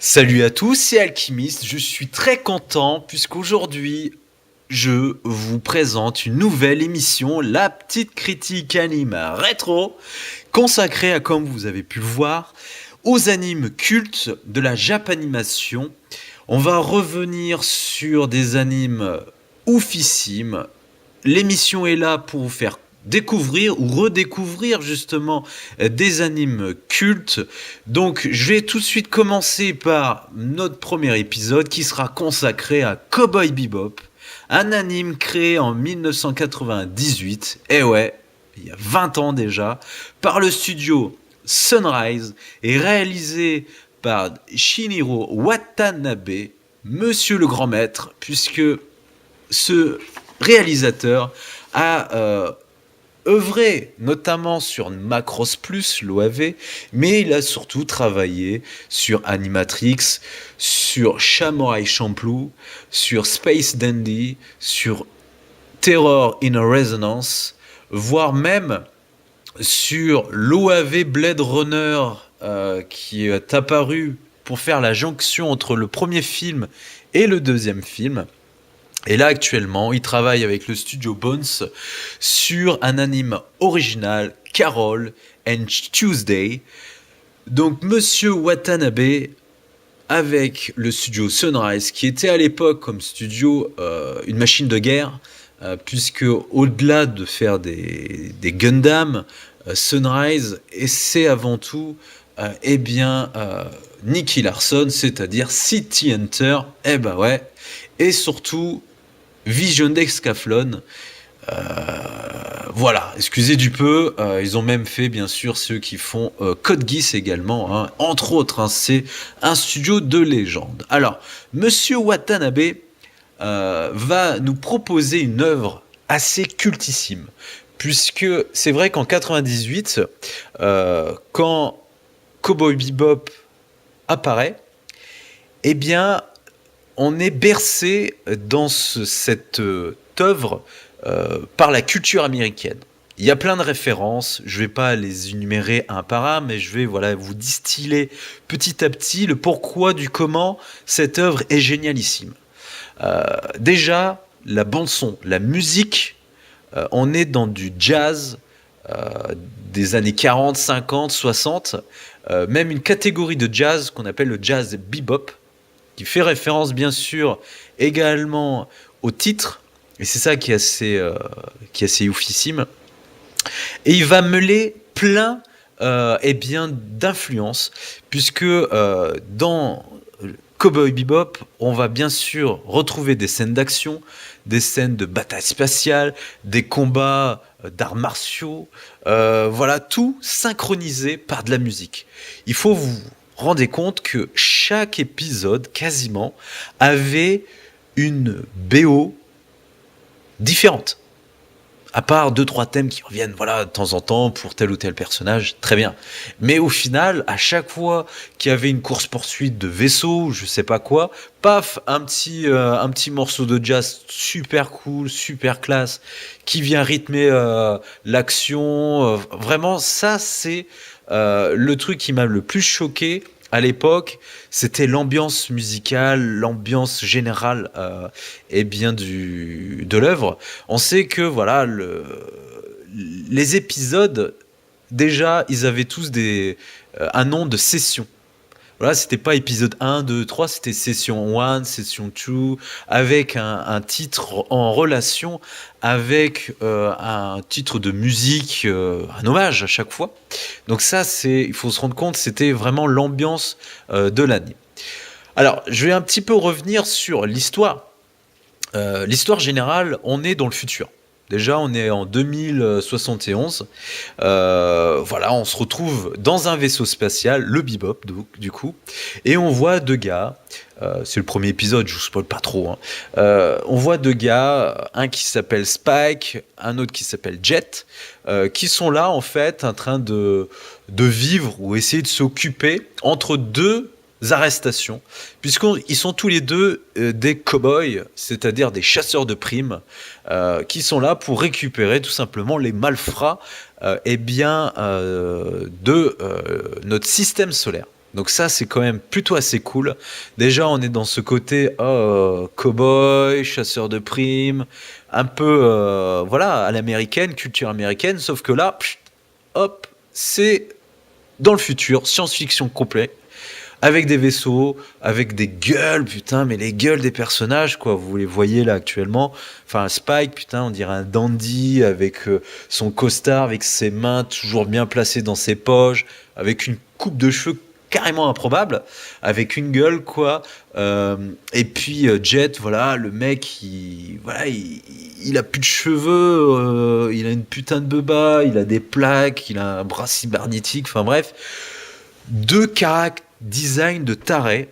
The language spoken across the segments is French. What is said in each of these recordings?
Salut à tous, c'est Alchimiste. Je suis très content puisqu'aujourd'hui je vous présente une nouvelle émission, la petite critique anime rétro, consacrée à, comme vous avez pu le voir, aux animes cultes de la Japanimation. On va revenir sur des animes oufissimes. L'émission est là pour vous faire découvrir ou redécouvrir justement des animes cultes. Donc je vais tout de suite commencer par notre premier épisode qui sera consacré à Cowboy Bebop, un anime créé en 1998, et ouais, il y a 20 ans déjà, par le studio Sunrise et réalisé par Shinjiro Watanabe, monsieur le grand maître, puisque ce réalisateur a œuvré notamment sur Macross Plus, l'OAV, mais il a surtout travaillé sur Animatrix, sur Samurai Champloo, sur Space Dandy, sur Terror in a Resonance, voire même sur l'OAV Blade Runner qui est apparu pour faire la jonction entre le premier film et le deuxième film. Et là, actuellement, il travaille avec le studio Bones sur un anime original, Carol and Tuesday. Donc, monsieur Watanabe, avec le studio Sunrise, qui était à l'époque comme studio une machine de guerre, puisque au-delà de faire des Gundam, Sunrise essaie avant tout Nicky Larson, c'est-à-dire City Hunter, et surtout Vision d'Excaflon. Voilà, excusez du peu, ils ont même fait bien sûr ceux qui font Code Geass également, hein. Entre autres, hein, c'est un studio de légende. Alors, monsieur Watanabe va nous proposer une œuvre assez cultissime, puisque c'est vrai qu'en 98, quand Cowboy Bebop apparaît, eh bien, on est bercé dans cette œuvre par la culture américaine. Il y a plein de références, je ne vais pas les énumérer un par un, mais je vais vous distiller petit à petit le pourquoi du comment cette œuvre est génialissime. Déjà, la bande-son, la musique, on est dans du jazz des années 40, 50, 60, même une catégorie de jazz qu'on appelle le jazz bebop, qui fait référence bien sûr également au titre, et c'est ça qui est assez oufissime. Et il va mêler plein d'influences, puisque dans Cowboy Bebop, on va bien sûr retrouver des scènes d'action, des scènes de bataille spatiale, des combats d'arts martiaux, voilà, tout synchronisé par de la musique. Il faut vous rendez compte que chaque épisode, quasiment, avait une BO différente. À part 2-3 thèmes qui reviennent, voilà, de temps en temps pour tel ou tel personnage, très bien. Mais au final, à chaque fois qu'il y avait une course-poursuite de vaisseau, je sais pas quoi, paf, un petit morceau de jazz super cool, super classe, qui vient rythmer l'action. Vraiment, ça, c'est le truc qui m'a le plus choqué à l'époque, c'était l'ambiance musicale, l'ambiance générale de l'œuvre. On sait que voilà, les épisodes, déjà, ils avaient tous un nom de session. Voilà, c'était pas épisode 1, 2, 3, c'était session 1, session 2, avec un titre en relation avec un titre de musique, un hommage à chaque fois. Donc ça, il faut se rendre compte, c'était vraiment l'ambiance de l'année. Alors, je vais un petit peu revenir sur l'histoire. L'histoire générale, on est dans le futur. Déjà, on est en 2071. Voilà, on se retrouve dans un vaisseau spatial, le Bebop, du coup, et on voit deux gars. C'est le premier épisode, je vous spoil pas trop. Hein. On voit deux gars, un qui s'appelle Spike, un autre qui s'appelle Jet, qui sont là en fait, en train de vivre ou essayer de s'occuper entre deux arrestations, puisqu'ils sont tous les deux des cow-boys, c'est-à-dire des chasseurs de primes, qui sont là pour récupérer tout simplement les malfrats de notre système solaire. Donc ça, c'est quand même plutôt assez cool. Déjà, on est dans ce côté cow-boy, chasseur de primes, un peu voilà, à l'américaine, culture américaine, sauf que là, hop, c'est dans le futur, science-fiction complet, avec des vaisseaux, avec des gueules, putain, mais les gueules des personnages, quoi, vous les voyez là actuellement. Enfin, Spike, putain, on dirait un dandy avec son costard, avec ses mains toujours bien placées dans ses poches, avec une coupe de cheveux carrément improbable, avec une gueule, quoi. Et puis Jet, voilà, le mec, voilà, il a plus de cheveux, il a une putain de beubah, il a des plaques, il a un bras cybernétique, enfin bref. Deux design de taré.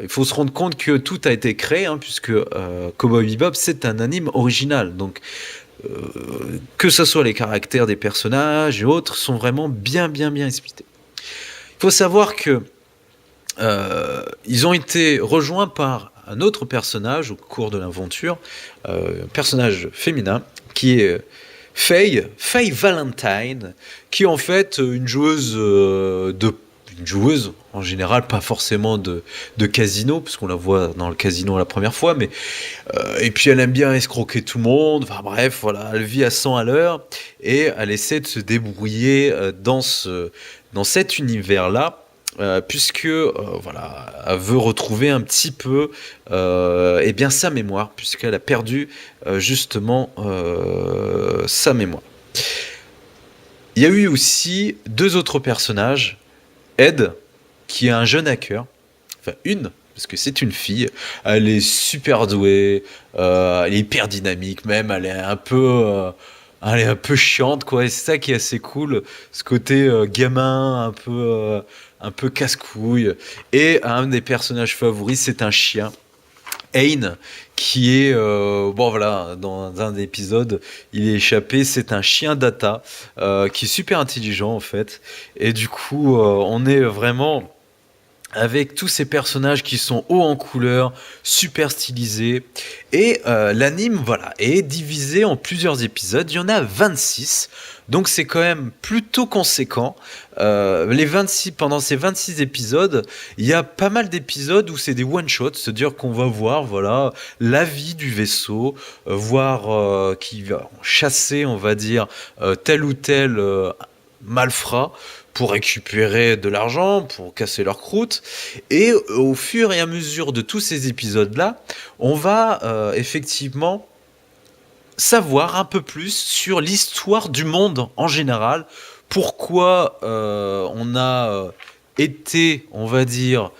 Il faut se rendre compte que tout a été créé, hein, puisque Cowboy Bebop, c'est un anime original. Donc, que ce soit les caractères des personnages et autres, sont vraiment bien expliqués. Il faut savoir que ils ont été rejoints par un autre personnage au cours de l'aventure, un personnage féminin qui est Faye Valentine, qui est en fait une joueuse en général, pas forcément de casino, parce qu'on la voit dans le casino la première fois, mais et puis elle aime bien escroquer tout le monde, enfin bref, voilà, elle vit à 100 à l'heure, et elle essaie de se débrouiller dans cet univers-là, puisque voilà, elle veut retrouver un petit peu eh bien sa mémoire, puisqu'elle a perdu justement sa mémoire. Il y a eu aussi deux autres personnages, Ed, qui est un jeune hacker, enfin parce que c'est une fille, elle est super douée, elle est hyper dynamique même, elle est un peu chiante, quoi, et c'est ça qui est assez cool, ce côté gamin, un peu casse-couille. Et un des personnages favoris, c'est un chien, Ain, qui est bon voilà, dans un épisode il est échappé, c'est un chien data qui est super intelligent en fait, et du coup on est vraiment avec tous ces personnages qui sont hauts en couleur, super stylisés, et l'anime voilà, est divisé en plusieurs épisodes, il y en a 26, donc c'est quand même plutôt conséquent. Pendant ces 26 épisodes, il y a pas mal d'épisodes où c'est des one-shots, c'est-à-dire qu'on va voir voilà, la vie du vaisseau, voir qui va chasser, on va dire, tel ou tel malfrat, pour récupérer de l'argent, pour casser leur croûte. Et au fur et à mesure de tous ces épisodes-là, on va effectivement savoir un peu plus sur l'histoire du monde en général, pourquoi on a été, on va dire,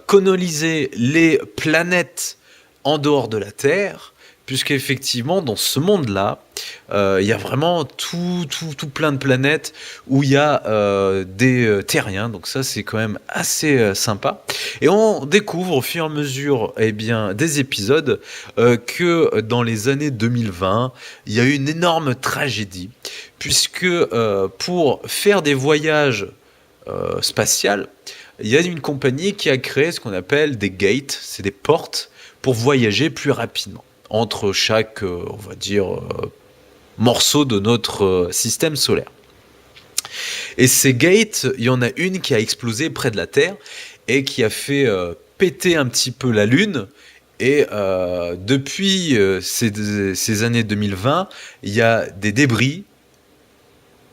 coloniser les planètes en dehors de la Terre, puisqu'effectivement, dans ce monde-là, il y a vraiment tout plein de planètes où il y a des terriens, donc ça c'est quand même assez sympa. Et on découvre au fur et à mesure des épisodes que dans les années 2020, il y a eu une énorme tragédie, puisque pour faire des voyages spatials, il y a une compagnie qui a créé ce qu'on appelle des gates, c'est des portes pour voyager plus rapidement entre chaque, on va dire, morceau de notre système solaire. Et ces gates, il y en a une qui a explosé près de la Terre et qui a fait péter un petit peu la Lune. Et depuis ces années 2020, il y a des débris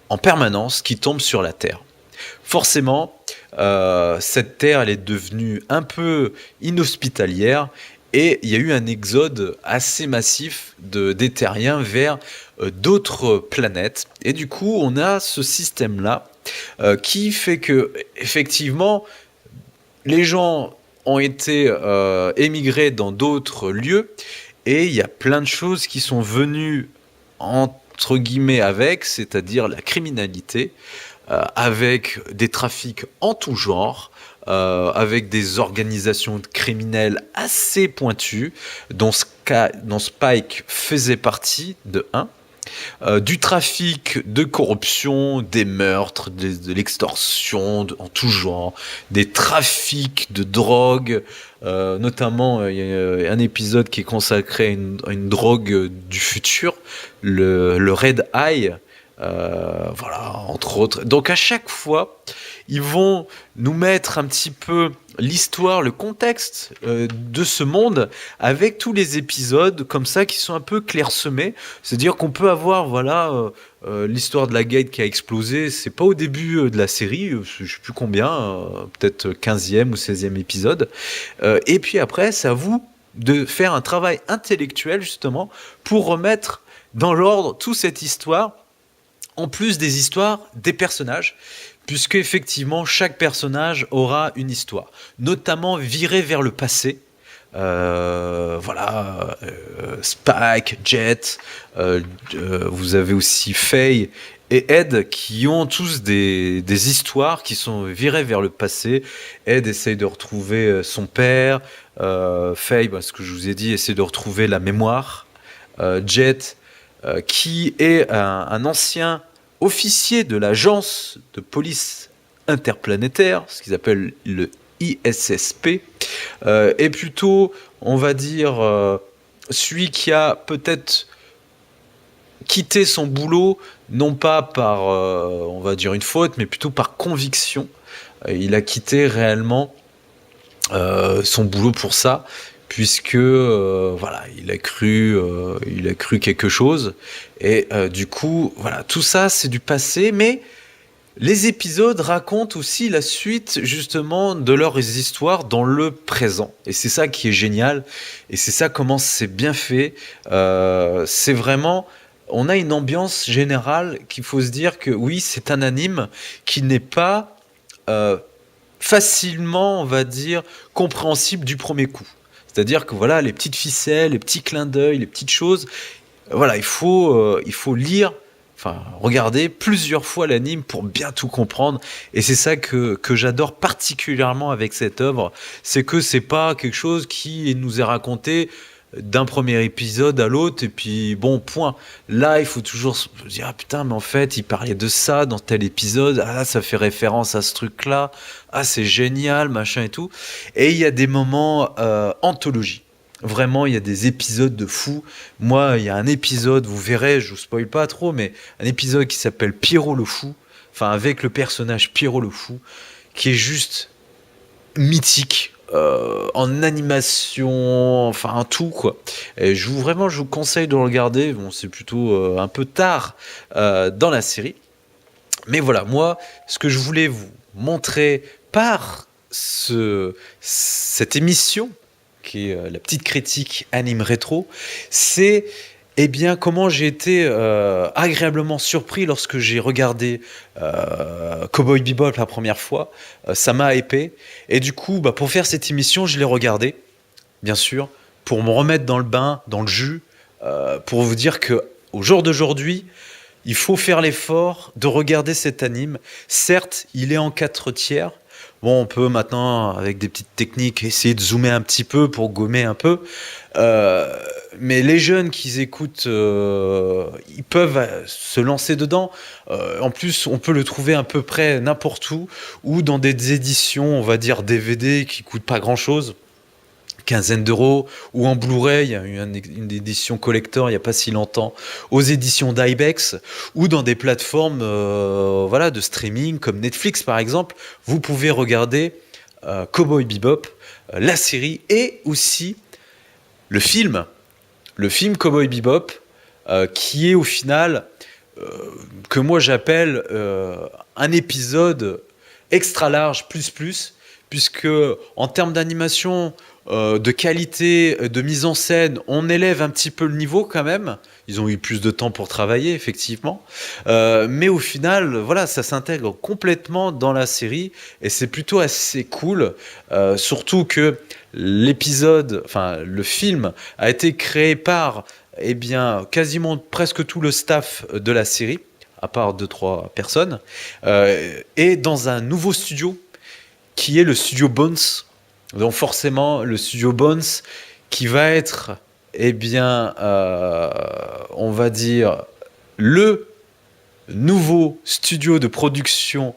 en permanence qui tombent sur la Terre. Forcément, cette Terre, elle est devenue un peu inhospitalière. Et il y a eu un exode assez massif des terriens vers d'autres planètes. Et du coup, on a ce système-là qui fait que, effectivement, les gens ont été émigrés dans d'autres lieux. Et il y a plein de choses qui sont venues, entre guillemets, avec, c'est-à-dire la criminalité, avec des trafics en tout genre, avec des organisations criminelles assez pointues, dont Spike faisait partie de du trafic de corruption, des meurtres, de l'extorsion en tout genre, des trafics de drogue, notamment il y a un épisode qui est consacré à une drogue du futur, le Red Eye, voilà, entre autres. Donc à chaque fois, ils vont nous mettre un petit peu l'histoire, le contexte de ce monde avec tous les épisodes comme ça qui sont un peu clairsemés. C'est-à-dire qu'on peut avoir l'histoire de la Gate qui a explosé, c'est pas au début de la série, je sais plus combien, peut-être 15e ou 16e épisode. Et puis après, c'est à vous de faire un travail intellectuel justement pour remettre dans l'ordre toute cette histoire, en plus des histoires des personnages, puisque effectivement chaque personnage aura une histoire, notamment virée vers le passé. Spike, Jet, vous avez aussi Faye et Ed qui ont tous des histoires qui sont virées vers le passé. Ed essaye de retrouver son père, Faye, ce que je vous ai dit, essaie de retrouver la mémoire. Jet, qui est un ancien officier de l'agence de police interplanétaire, ce qu'ils appellent le ISSP, est plutôt, on va dire, celui qui a peut-être quitté son boulot, non pas par, on va dire, une faute, mais plutôt par conviction. Il a quitté réellement son boulot pour ça, puisque il a cru quelque chose, et du coup voilà, tout ça c'est du passé, mais les épisodes racontent aussi la suite justement de leurs histoires dans le présent, et c'est ça qui est génial, et c'est ça comment c'est bien fait. C'est vraiment, on a une ambiance générale qu'il faut se dire que oui, c'est un anime qui n'est pas facilement, on va dire, compréhensible du premier coup. C'est-à-dire que voilà, les petites ficelles, les petits clins d'œil, les petites choses, voilà, il faut lire, enfin regarder plusieurs fois l'anime pour bien tout comprendre. Et c'est ça que j'adore particulièrement avec cette œuvre, c'est que c'est pas quelque chose qui nous est raconté d'un premier épisode à l'autre et puis bon, point. Là il faut toujours se dire, ah putain, mais en fait il parlait de ça dans tel épisode, ah là ça fait référence à ce truc là, ah c'est génial, machin et tout. Et il y a des moments anthologie, vraiment il y a des épisodes de fou. Moi il y a un épisode, vous verrez, je vous spoil pas trop, mais un épisode qui s'appelle Pierrot le fou, enfin avec le personnage Pierrot le fou, qui est juste mythique, en animation, enfin un tout quoi. Et je vous conseille de le regarder. Bon, c'est plutôt un peu tard dans la série, mais voilà, moi, ce que je voulais vous montrer par cette émission, qui est la petite critique anime rétro, c'est comment j'ai été agréablement surpris lorsque j'ai regardé Cowboy Bebop la première fois. Ça m'a hypé. Et du coup, pour faire cette émission, je l'ai regardé, bien sûr, pour me remettre dans le bain, dans le jus, pour vous dire que au jour d'aujourd'hui, il faut faire l'effort de regarder cet anime. Certes, il est en 4/3. Bon, on peut maintenant, avec des petites techniques, essayer de zoomer un petit peu pour gommer un peu. Mais les jeunes qui écoutent, ils peuvent se lancer dedans. En plus, on peut le trouver à peu près n'importe où, ou dans des éditions, on va dire DVD, qui coûtent pas grand-chose. Quinzaine d'euros, ou en Blu-ray, il y a eu une édition collector il n'y a pas si longtemps, aux éditions d'Ibex, ou dans des plateformes de streaming comme Netflix par exemple. Vous pouvez regarder Cowboy Bebop, la série, et aussi le film Cowboy Bebop, qui est au final, que moi j'appelle un épisode extra large plus, puisque en termes d'animation, de qualité, de mise en scène, on élève un petit peu le niveau quand même. Ils ont eu plus de temps pour travailler, effectivement. Mais au final, voilà, ça s'intègre complètement dans la série et c'est plutôt assez cool. Surtout que le film a été créé par, quasiment presque tout le staff de la série, à part 2-3 personnes, et dans un nouveau studio qui est le studio Bones. Donc forcément, le studio Bones qui va être, on va dire, le nouveau studio de production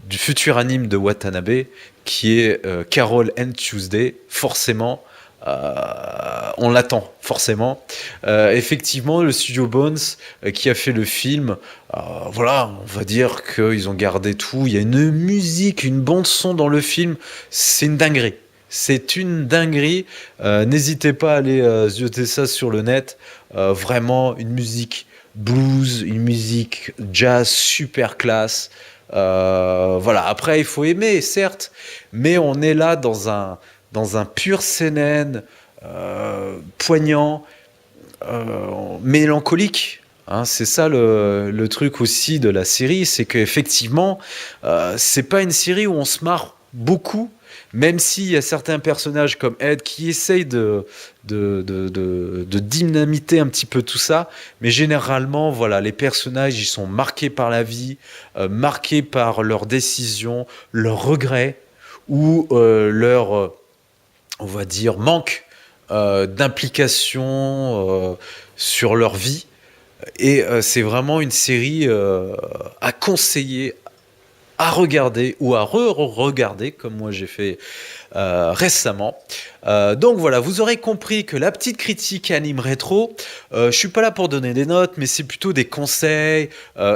du futur anime de Watanabe, qui est Carol and Tuesday. Forcément, on l'attend forcément. Effectivement, le studio Bones qui a fait le film, voilà, on va dire qu'ils ont gardé tout. Il y a une musique, une bande son dans le film, c'est une dinguerie. C'est une dinguerie. N'hésitez pas à aller zioter ça sur le net. Vraiment une musique blues, une musique jazz super classe. Voilà. Après, il faut aimer, certes, mais on est là dans un pur CNN poignant, mélancolique. Hein, c'est ça le truc aussi de la série, c'est qu'effectivement, c'est pas une série où on se marre beaucoup, même s'il y a certains personnages comme Ed qui essayent de dynamiter un petit peu tout ça, mais généralement, voilà, les personnages, ils sont marqués par la vie, marqués par leurs décisions, leurs regrets, ou on va dire, manque d'implication sur leur vie. Et c'est vraiment une série à conseiller, à regarder ou à re-regarder, comme moi j'ai fait récemment. Donc voilà, vous aurez compris que la petite critique anime rétro, je suis pas là pour donner des notes, mais c'est plutôt des conseils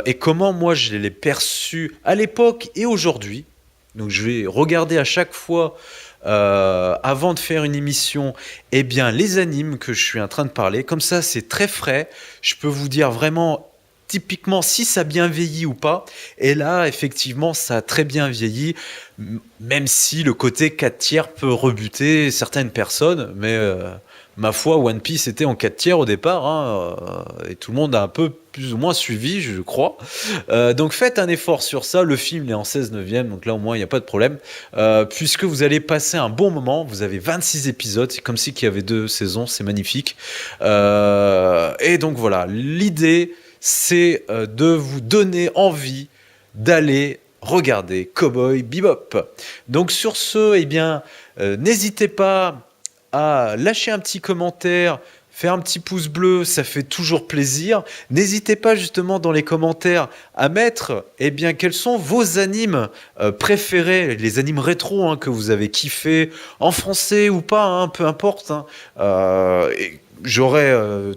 et comment moi je l'ai perçu à l'époque et aujourd'hui. Donc je vais regarder à chaque fois avant de faire une émission, eh bien les animes que je suis en train de parler. Comme ça, c'est très frais. Je peux vous dire vraiment typiquement si ça a bien vieilli ou pas. Et là, effectivement, ça a très bien vieilli, même si le côté 4 tiers peut rebuter certaines personnes. Mais ma foi, One Piece était en 4 tiers au départ, hein, et tout le monde a un peu plus ou moins suivi, je crois. Donc faites un effort sur ça. Le film il est en 16 neuvième, donc là au moins il n'y a pas de problème. Puisque vous allez passer un bon moment, vous avez 26 épisodes, c'est comme si il y avait 2 saisons, c'est magnifique. Et donc voilà, l'idée c'est de vous donner envie d'aller regarder Cowboy Bebop. Donc sur ce, eh bien, n'hésitez pas à lâcher un petit commentaire, faire un petit pouce bleu, ça fait toujours plaisir. N'hésitez pas justement dans les commentaires à mettre, eh bien, quels sont vos animes préférés, les animes rétro hein, que vous avez kiffé, en français ou pas, hein, peu importe. Hein. J'aurai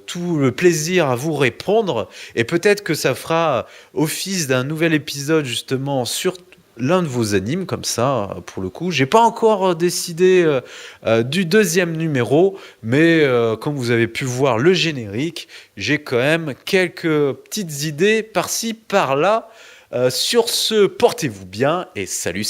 tout le plaisir à vous répondre et peut-être que ça fera office d'un nouvel épisode justement sur l'un de vos animes comme ça pour le coup j'ai pas encore décidé du deuxième numéro mais comme vous avez pu voir le générique j'ai quand même quelques petites idées par-ci par-là sur ce portez-vous bien et salut